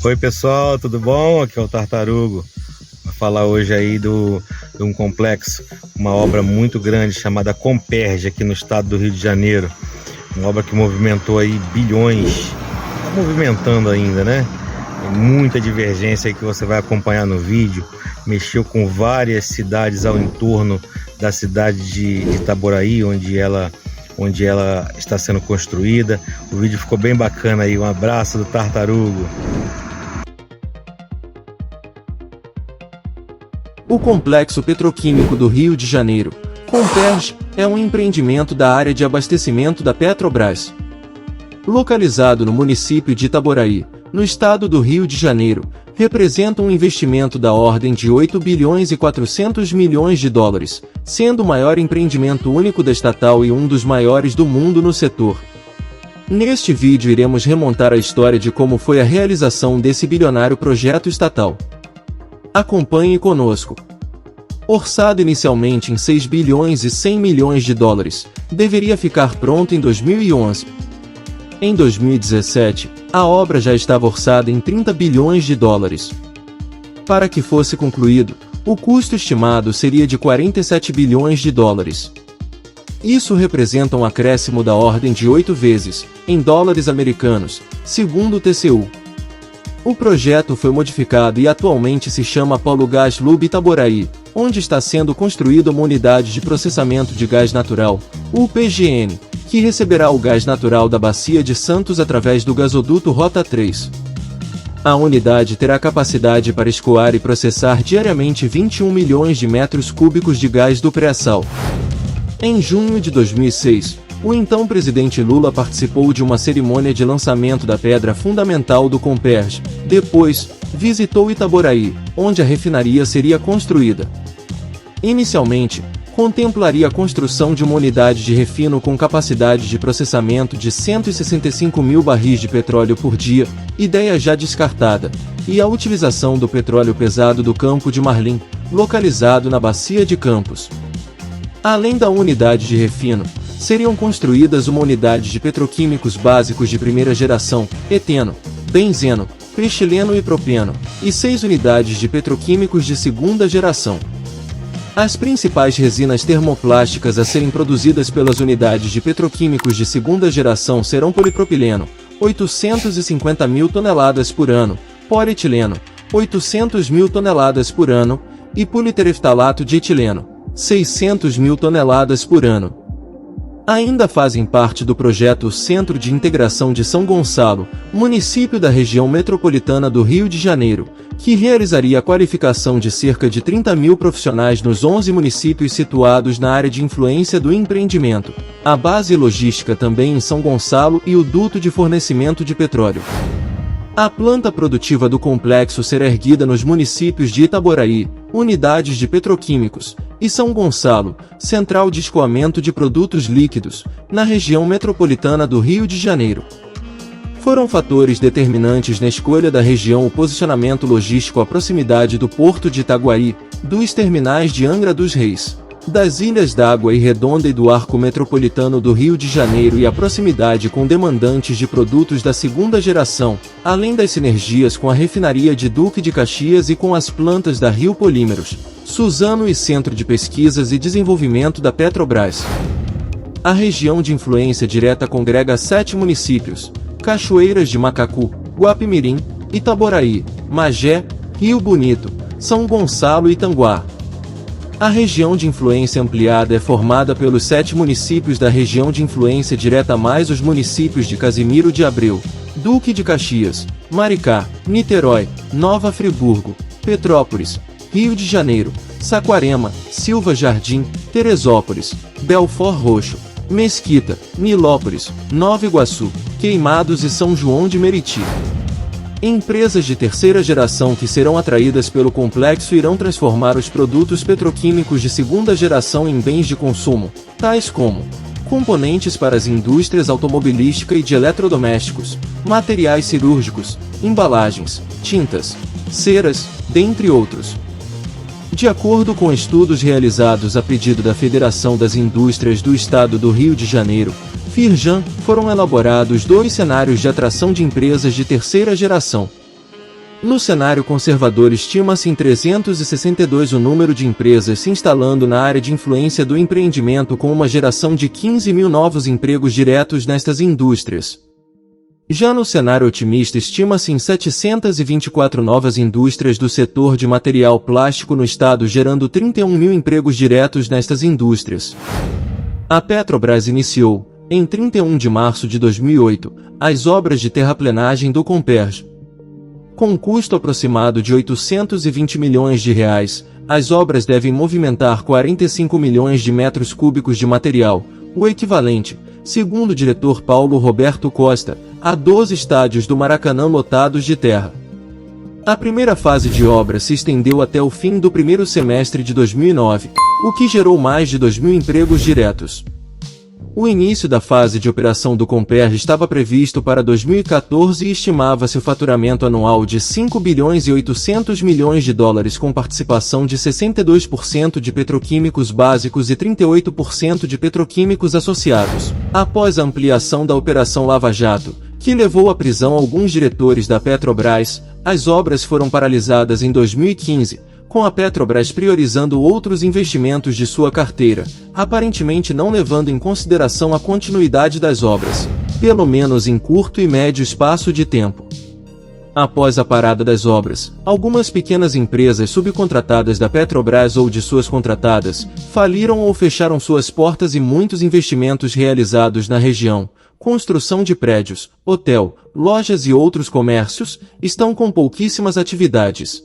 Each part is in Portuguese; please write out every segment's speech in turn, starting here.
Oi pessoal, tudo bom? Aqui é o Tartarugo. Vou falar hoje aí de um complexo, uma obra muito grande chamada Comperj aqui no estado do Rio de Janeiro. Uma obra que movimentou aí bilhões, está movimentando ainda, né? Tem muita divergência aí que você vai acompanhar no vídeo. Mexeu com várias cidades ao entorno da cidade de Itaboraí, onde ela está sendo construída. O vídeo ficou bem bacana aí. Um abraço do Tartarugo. O Complexo Petroquímico do Rio de Janeiro, Comperj, é um empreendimento da área de abastecimento da Petrobras. Localizado no município de Itaboraí, no estado do Rio de Janeiro, representa um investimento da ordem de 8 bilhões e 400 milhões de dólares, sendo o maior empreendimento único da estatal e um dos maiores do mundo no setor. Neste vídeo iremos remontar a história de como foi a realização desse bilionário projeto estatal. Acompanhe conosco. Orçado inicialmente em 6 bilhões e 100 milhões de dólares, deveria ficar pronto em 2011. Em 2017, a obra já estava orçada em 30 bilhões de dólares. Para que fosse concluído, o custo estimado seria de 47 bilhões de dólares. Isso representa um acréscimo da ordem de 8 vezes, em dólares americanos, segundo o TCU. O projeto foi modificado e atualmente se chama Polo Gás Lub Itaboraí, onde está sendo construída uma unidade de processamento de gás natural, UPGN, que receberá o gás natural da Bacia de Santos através do gasoduto Rota 3. A unidade terá capacidade para escoar e processar diariamente 21 milhões de metros cúbicos de gás do pré-sal. Em junho de 2006, o então presidente Lula participou de uma cerimônia de lançamento da pedra fundamental do Comperj. Depois, visitou Itaboraí, onde a refinaria seria construída. Inicialmente, contemplaria a construção de uma unidade de refino com capacidade de processamento de 165 mil barris de petróleo por dia, ideia já descartada, e a utilização do petróleo pesado do Campo de Marlim, localizado na Bacia de Campos. Além da unidade de refino, seriam construídas uma unidade de petroquímicos básicos de primeira geração, eteno, benzeno, pretileno e propeno, e 6 unidades de petroquímicos de segunda geração. As principais resinas termoplásticas a serem produzidas pelas unidades de petroquímicos de segunda geração serão polipropileno, 850 mil toneladas por ano, polietileno, 800 mil toneladas por ano, e politereftalato de etileno, 600 mil toneladas por ano. Ainda fazem parte do projeto o Centro de Integração de São Gonçalo, município da região metropolitana do Rio de Janeiro, que realizaria a qualificação de cerca de 30 mil profissionais nos 11 municípios situados na área de influência do empreendimento, a base logística também em São Gonçalo e o duto de fornecimento de petróleo. A planta produtiva do complexo será erguida nos municípios de Itaboraí, unidades de petroquímicos, e São Gonçalo, central de escoamento de produtos líquidos, na região metropolitana do Rio de Janeiro. Foram fatores determinantes na escolha da região o posicionamento logístico à proximidade do porto de Itaguaí, dos terminais de Angra dos Reis, das Ilhas d'Água e Redonda e do Arco Metropolitano do Rio de Janeiro e a proximidade com demandantes de produtos da segunda geração, além das sinergias com a refinaria de Duque de Caxias e com as plantas da Rio Polímeros, Suzano e Centro de Pesquisas e Desenvolvimento da Petrobras. A região de influência direta congrega 7 municípios: Cachoeiras de Macacu, Guapimirim, Itaboraí, Magé, Rio Bonito, São Gonçalo e Tanguá. A região de influência ampliada é formada pelos 7 municípios da região de influência direta mais os municípios de Casimiro de Abreu, Duque de Caxias, Maricá, Niterói, Nova Friburgo, Petrópolis, Rio de Janeiro, Saquarema, Silva Jardim, Teresópolis, Belford Roxo, Mesquita, Nilópolis, Nova Iguaçu, Queimados e São João de Meriti. Empresas de terceira geração que serão atraídas pelo complexo irão transformar os produtos petroquímicos de segunda geração em bens de consumo, tais como componentes para as indústrias automobilística e de eletrodomésticos, materiais cirúrgicos, embalagens, tintas, ceras, dentre outros. De acordo com estudos realizados a pedido da Federação das Indústrias do Estado do Rio de Janeiro, Firjan, foram elaborados 2 cenários de atração de empresas de terceira geração. No cenário conservador, estima-se em 362 o número de empresas se instalando na área de influência do empreendimento, com uma geração de 15 mil novos empregos diretos nestas indústrias. Já no cenário otimista, estima-se em 724 novas indústrias do setor de material plástico no estado, gerando 31 mil empregos diretos nestas indústrias. A Petrobras iniciou, em 31 de março de 2008, as obras de terraplenagem do Comperj. Com um custo aproximado de 820 milhões de reais, as obras devem movimentar 45 milhões de metros cúbicos de material, o equivalente, segundo o diretor Paulo Roberto Costa, a 12 estádios do Maracanã lotados de terra. A primeira fase de obra se estendeu até o fim do primeiro semestre de 2009, o que gerou mais de 2.000 empregos diretos. O início da fase de operação do Comperj estava previsto para 2014 e estimava-se o faturamento anual de 5 bilhões e 800 milhões de dólares, com participação de 62% de petroquímicos básicos e 38% de petroquímicos associados. Após a ampliação da Operação Lava Jato, que levou à prisão alguns diretores da Petrobras, as obras foram paralisadas em 2015, com a Petrobras priorizando outros investimentos de sua carteira, aparentemente não levando em consideração a continuidade das obras, pelo menos em curto e médio espaço de tempo. Após a parada das obras, algumas pequenas empresas subcontratadas da Petrobras ou de suas contratadas faliram ou fecharam suas portas, e muitos investimentos realizados na região, construção de prédios, hotel, lojas e outros comércios, estão com pouquíssimas atividades.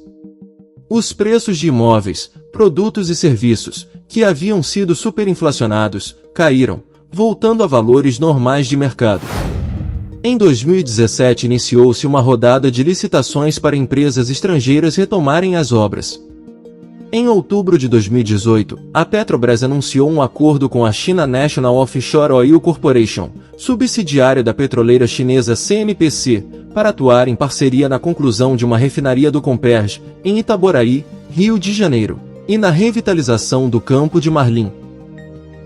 Os preços de imóveis, produtos e serviços, que haviam sido superinflacionados, caíram, voltando a valores normais de mercado. Em 2017 iniciou-se uma rodada de licitações para empresas estrangeiras retomarem as obras. Em outubro de 2018, a Petrobras anunciou um acordo com a China National Offshore Oil Corporation, subsidiária da petroleira chinesa CNPC, para atuar em parceria na conclusão de uma refinaria do Comperj, em Itaboraí, Rio de Janeiro, e na revitalização do campo de Marlim.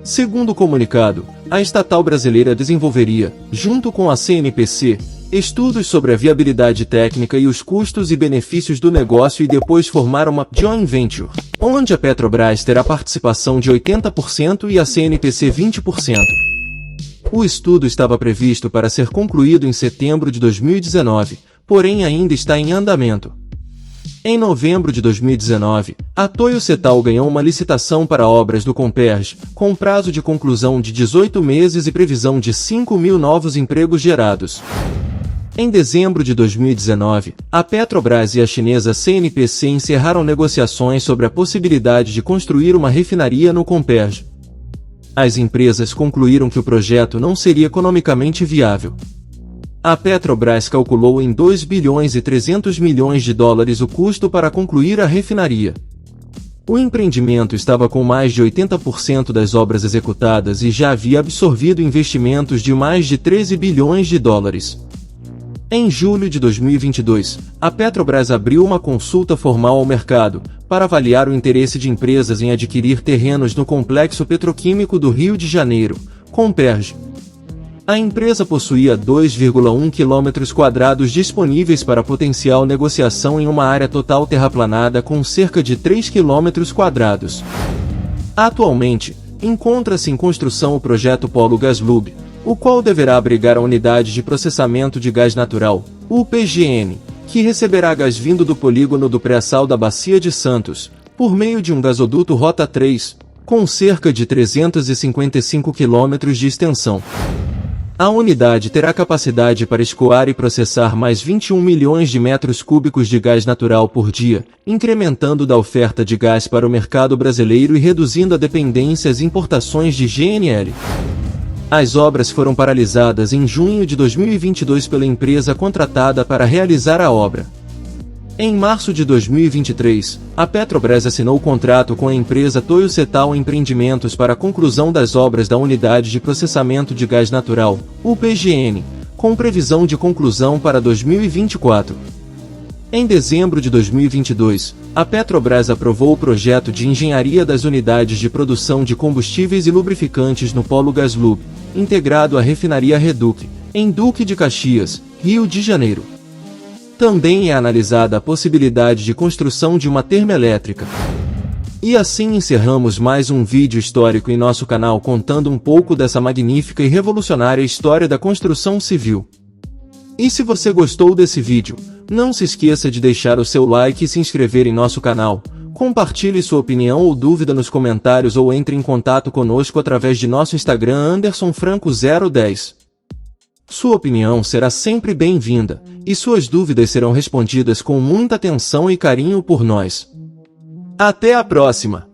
Segundo o comunicado, a estatal brasileira desenvolveria, junto com a CNPC, estudos sobre a viabilidade técnica e os custos e benefícios do negócio, e depois formar uma joint venture, onde a Petrobras terá participação de 80% e a CNPC 20%. O estudo estava previsto para ser concluído em setembro de 2019, porém ainda está em andamento. Em novembro de 2019, a Toyo Setal ganhou uma licitação para obras do Comperj, com prazo de conclusão de 18 meses e previsão de 5 mil novos empregos gerados. Em dezembro de 2019, a Petrobras e a chinesa CNPC encerraram negociações sobre a possibilidade de construir uma refinaria no Comperj. As empresas concluíram que o projeto não seria economicamente viável. A Petrobras calculou em 2 bilhões e 300 milhões de dólares o custo para concluir a refinaria. O empreendimento estava com mais de 80% das obras executadas e já havia absorvido investimentos de mais de 13 bilhões de dólares. Em julho de 2022, a Petrobras abriu uma consulta formal ao mercado, para avaliar o interesse de empresas em adquirir terrenos no Complexo Petroquímico do Rio de Janeiro, Comperj. A empresa possuía 2,1 km² disponíveis para potencial negociação em uma área total terraplanada com cerca de 3 km². Atualmente, encontra-se em construção o projeto Polo GasLub, o qual deverá abrigar a unidade de processamento de gás natural, UPGN, que receberá gás vindo do polígono do pré-sal da Bacia de Santos, por meio de um gasoduto Rota 3, com cerca de 355 km de extensão. A unidade terá capacidade para escoar e processar mais 21 milhões de metros cúbicos de gás natural por dia, incrementando da oferta de gás para o mercado brasileiro e reduzindo a dependência às importações de GNL. As obras foram paralisadas em junho de 2022 pela empresa contratada para realizar a obra. Em março de 2023, a Petrobras assinou contrato com a empresa Toyo Setal Empreendimentos para a conclusão das obras da Unidade de Processamento de Gás Natural, UPGN, com previsão de conclusão para 2024. Em dezembro de 2022, a Petrobras aprovou o projeto de engenharia das unidades de produção de combustíveis e lubrificantes no Polo GasLub, integrado à refinaria Reduc, em Duque de Caxias, Rio de Janeiro. Também é analisada a possibilidade de construção de uma termoelétrica. E assim encerramos mais um vídeo histórico em nosso canal contando um pouco dessa magnífica e revolucionária história da construção civil. E se você gostou desse vídeo, não se esqueça de deixar o seu like e se inscrever em nosso canal. Compartilhe sua opinião ou dúvida nos comentários ou entre em contato conosco através de nosso Instagram AndersonFranco010. Sua opinião será sempre bem-vinda, e suas dúvidas serão respondidas com muita atenção e carinho por nós. Até a próxima!